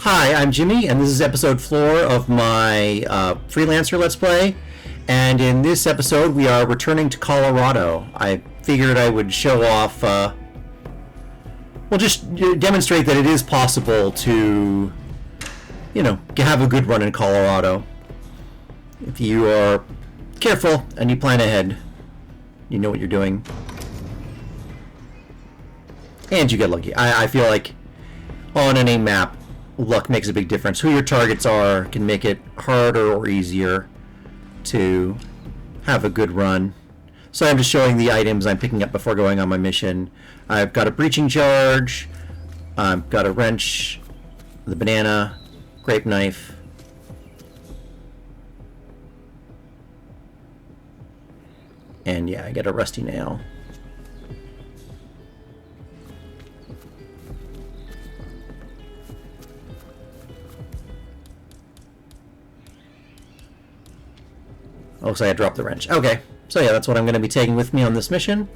Hi, I'm Jimmy, and this is episode 4 of my Freelancer Let's Play. And in this episode, we are returning to Colorado. I figured I would show off, just demonstrate that it is possible to, have a good run in Colorado. If you are careful and you plan ahead, you know what you're doing. And you get lucky. I feel like on any map, luck makes a big difference. Who your targets are can make it harder or easier to have a good run. So I'm just showing the items I'm picking up before going on my mission. I've got a breaching charge, I've got a wrench, the banana, grape knife, and yeah, I got a rusty nail. Oh, so I dropped the wrench. Okay. So yeah, that's what I'm going to be taking with me on this mission.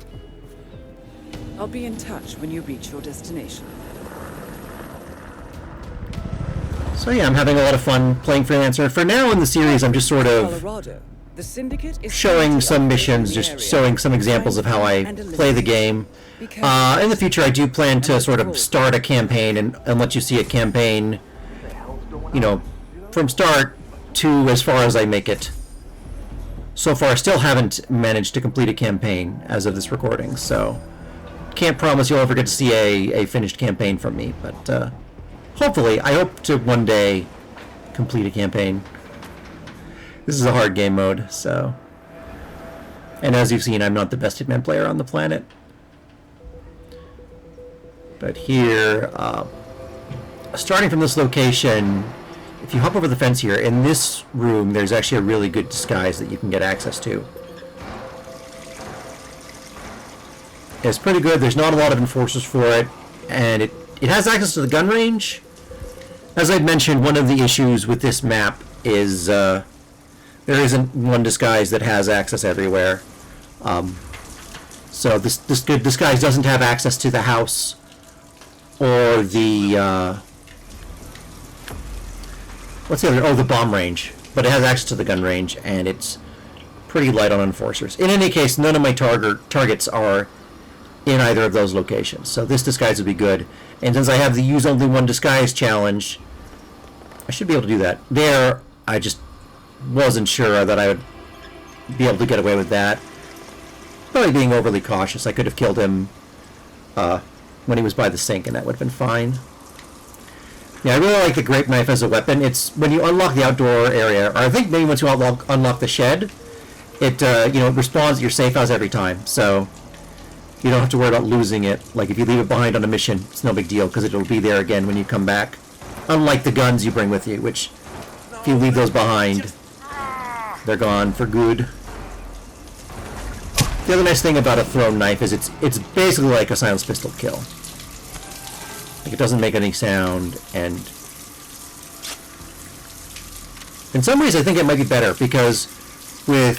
I'll be in touch when you reach your destination. So yeah, I'm having a lot of fun playing Freelancer. For now in the series, I'm just sort of Colorado. The Syndicate is showing some missions, just showing some examples of how I play the game. In the future, I do plan to sort of start a campaign and let you see a campaign, from start to as far as I make it. So far, I still haven't managed to complete a campaign as of this recording, so can't promise you'll ever get to see a finished campaign from me, but hopefully, I hope to one day complete a campaign. This is a hard game mode, so... And as you've seen, I'm not the best Hitman player on the planet. But here, starting from this location... If you hop over the fence here, in this room, there's actually a really good disguise that you can get access to. It's pretty good. There's not a lot of enforcers for it, and it has access to the gun range. As I mentioned, one of the issues with this map is there isn't one disguise that has access everywhere. So this good disguise doesn't have access to the house or the... what's the other? Oh, the bomb range. But it has access to the gun range, and it's pretty light on enforcers. In any case, none of my targets are in either of those locations. So this disguise would be good. And since I have the use only one disguise challenge, I should be able to do that. There, I just wasn't sure that I would be able to get away with that. Probably being overly cautious. I could have killed him when he was by the sink, and that would have been fine. Yeah, I really like the grape knife as a weapon. It's when you unlock the outdoor area, or I think maybe once you unlock the shed, it it respawns at your safe house every time, so you don't have to worry about losing it. Like if you leave it behind on a mission, it's no big deal because it'll be there again when you come back. Unlike the guns you bring with you, which if you leave those behind, they're gone for good. The other nice thing about a thrown knife is it's basically like a silenced pistol kill. Like it doesn't make any sound, and in some ways I think it might be better because with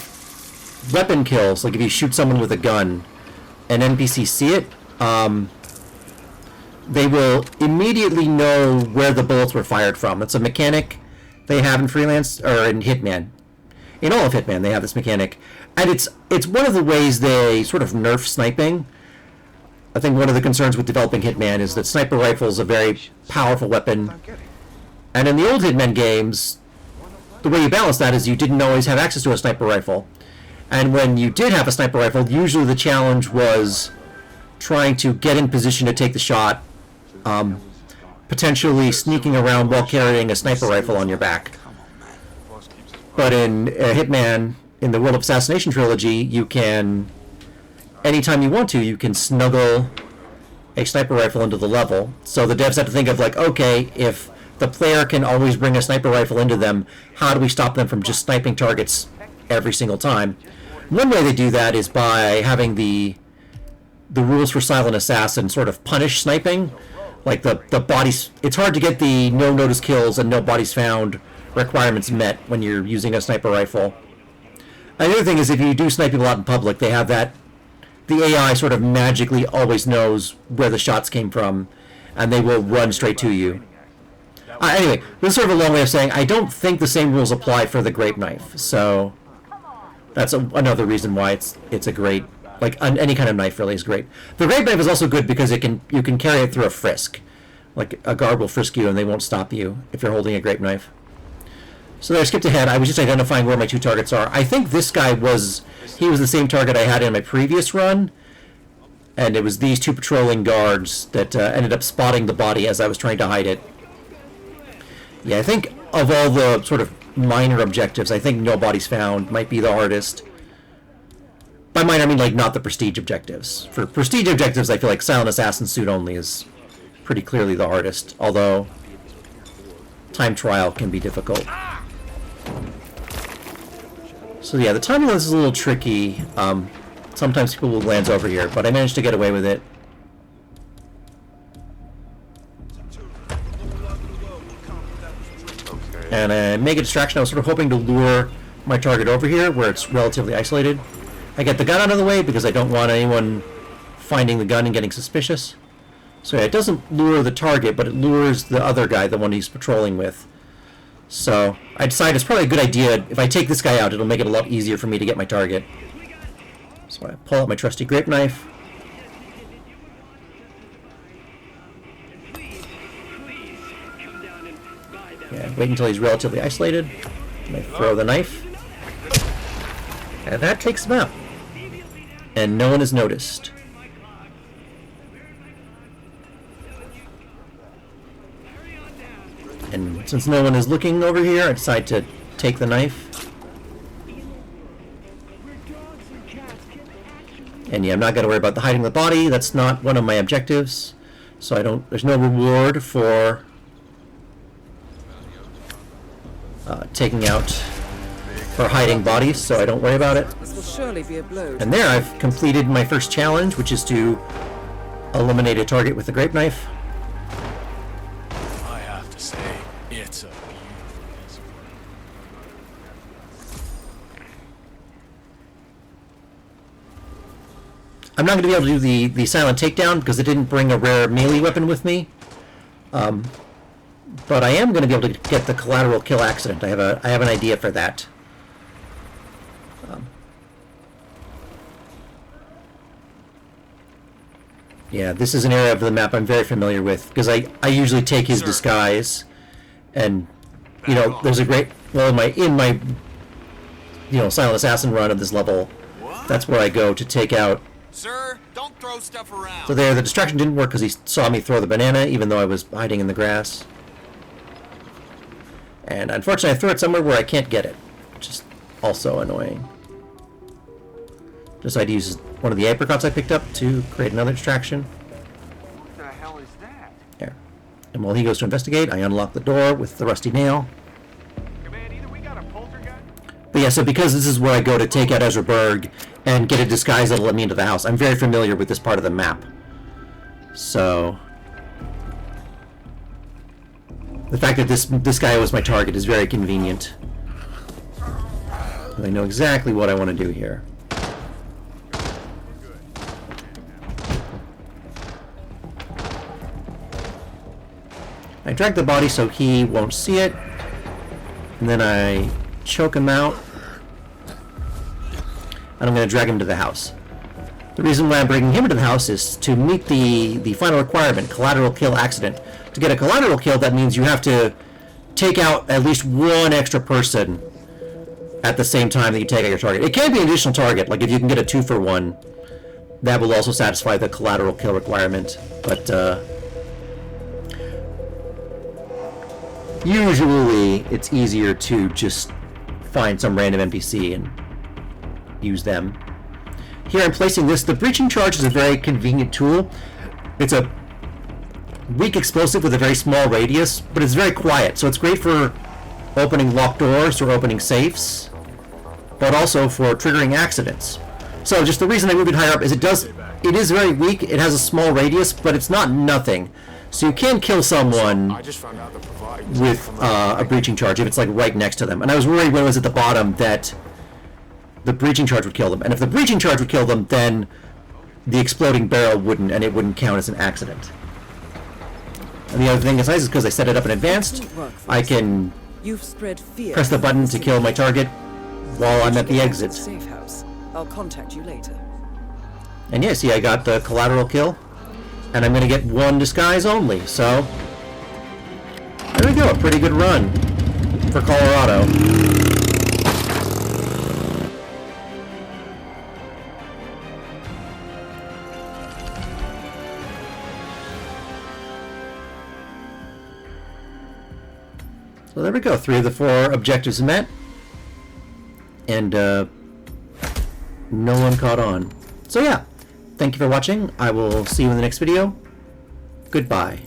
weapon kills, like if you shoot someone with a gun and NPCs see it, they will immediately know where the bullets were fired from. It's a mechanic they have in Freelance or in Hitman. In all of Hitman, they have this mechanic, and it's one of the ways they sort of nerf sniping. I think one of the concerns with developing Hitman is that sniper rifle is a very powerful weapon. And in the old Hitman games, the way you balance that is you didn't always have access to a sniper rifle. And when you did have a sniper rifle, usually the challenge was trying to get in position to take the shot, potentially sneaking around while carrying a sniper rifle on your back. But in Hitman, in the World of Assassination trilogy, you can... anytime you want to, you can snuggle a sniper rifle into the level. So the devs have to think of like, okay, if the player can always bring a sniper rifle into them, how do we stop them from just sniping targets every single time? One way they do that is by having the rules for Silent Assassin sort of punish sniping. Like the bodies, it's hard to get the no notice kills and no bodies found requirements met when you're using a sniper rifle. And the other thing is if you do snipe people out in public, they have that the AI sort of magically always knows where the shots came from, and they will run straight to you. Anyway, this is sort of a long way of saying I don't think the same rules apply for the grape knife. So that's another reason why it's a great, like any kind of knife really is great. The grape knife is also good because you can carry it through a frisk. Like a guard will frisk you and they won't stop you if you're holding a grape knife. So there, I skipped ahead. I was just identifying where my 2 targets are. I think this guy was the same target I had in my previous run. And it was these 2 patrolling guards that ended up spotting the body as I was trying to hide it. Yeah, I think of all the sort of minor objectives, I think no bodies found might be the hardest. By minor, I mean like not the prestige objectives. For prestige objectives, I feel like Silent Assassin suit only is pretty clearly the hardest. Although time trial can be difficult. So yeah, the timing on this is a little tricky. Sometimes people will glance over here, but I managed to get away with it. And make a distraction. I was sort of hoping to lure my target over here, where it's relatively isolated. I get the gun out of the way because I don't want anyone finding the gun and getting suspicious. So yeah, it doesn't lure the target, but it lures the other guy, the one he's patrolling with. So I decided it's probably a good idea. If I take this guy out, it'll make it a lot easier for me to get my target. So I pull out my trusty grape knife. Yeah, wait until he's relatively isolated. I throw the knife. And that takes him out. And no one has noticed. And since no one is looking over here, I decide to take the knife. And yeah, I'm not going to worry about the hiding the body. That's not one of my objectives. So there's no reward for hiding bodies, so I don't worry about it. This will surely be a blow. And there, I've completed my first challenge, which is to eliminate a target with the grape knife. I have to say, it's a beautiful piece of work. I'm not going to be able to do the silent takedown because I didn't bring a rare melee weapon with me. But I am going to be able to get the collateral kill accident. I have an idea for that. Yeah, this is an area of the map I'm very familiar with because I usually take his disguise, and there's a great in my Silent Assassin run of this level. That's where I go to take out. Sir, don't throw stuff around. So there, the distraction didn't work because he saw me throw the banana, even though I was hiding in the grass. And unfortunately, I threw it somewhere where I can't get it, which is also annoying. Decided to use one of the apricots I picked up to create another distraction. What the hell is that? There. And while he goes to investigate, I unlock the door with the rusty nail. Command, either we got a poltergeist. But yeah, so because this is where I go to take out Ezra Berg and get a disguise that'll let me into the house, I'm very familiar with this part of the map. So the fact that this guy was my target is very convenient. And I know exactly what I want to do here. I drag the body so he won't see it, and then I choke him out, and I'm going to drag him to the house. The reason why I'm bringing him into the house is to meet the final requirement, collateral kill accident. To get a collateral kill, that means you have to take out at least one extra person at the same time that you take out your target. It can be an additional target, like if you can get a 2-for-1, that will also satisfy the collateral kill requirement, but usually it's easier to just find some random NPC and use them. Here I'm placing this. The breaching charge is a very convenient tool. It's a weak explosive with a very small radius, but it's very quiet, so it's great for opening locked doors or opening safes, but also for triggering accidents. So just the reason I move it higher up is it is very weak, it has a small radius, but it's not nothing. So you can kill someone with a breaching charge if it's like right next to them. And I was worried when it was at the bottom that the breaching charge would kill them. And if the breaching charge would kill them, then the exploding barrel wouldn't, and it wouldn't count as an accident. And the other thing is nice is because I set it up in advance, Excellent work, I Fox. can You've spread fear. press the button to kill my target while I'm at the exit. Safe house. I'll contact you later. And yeah, see, I got the collateral kill, and I'm gonna get one disguise only, so there we go, a pretty good run for Colorado. So there we go, 3 of the 4 objectives met, and no one caught on. So yeah, thank you for watching. I will see you in the next video. Goodbye.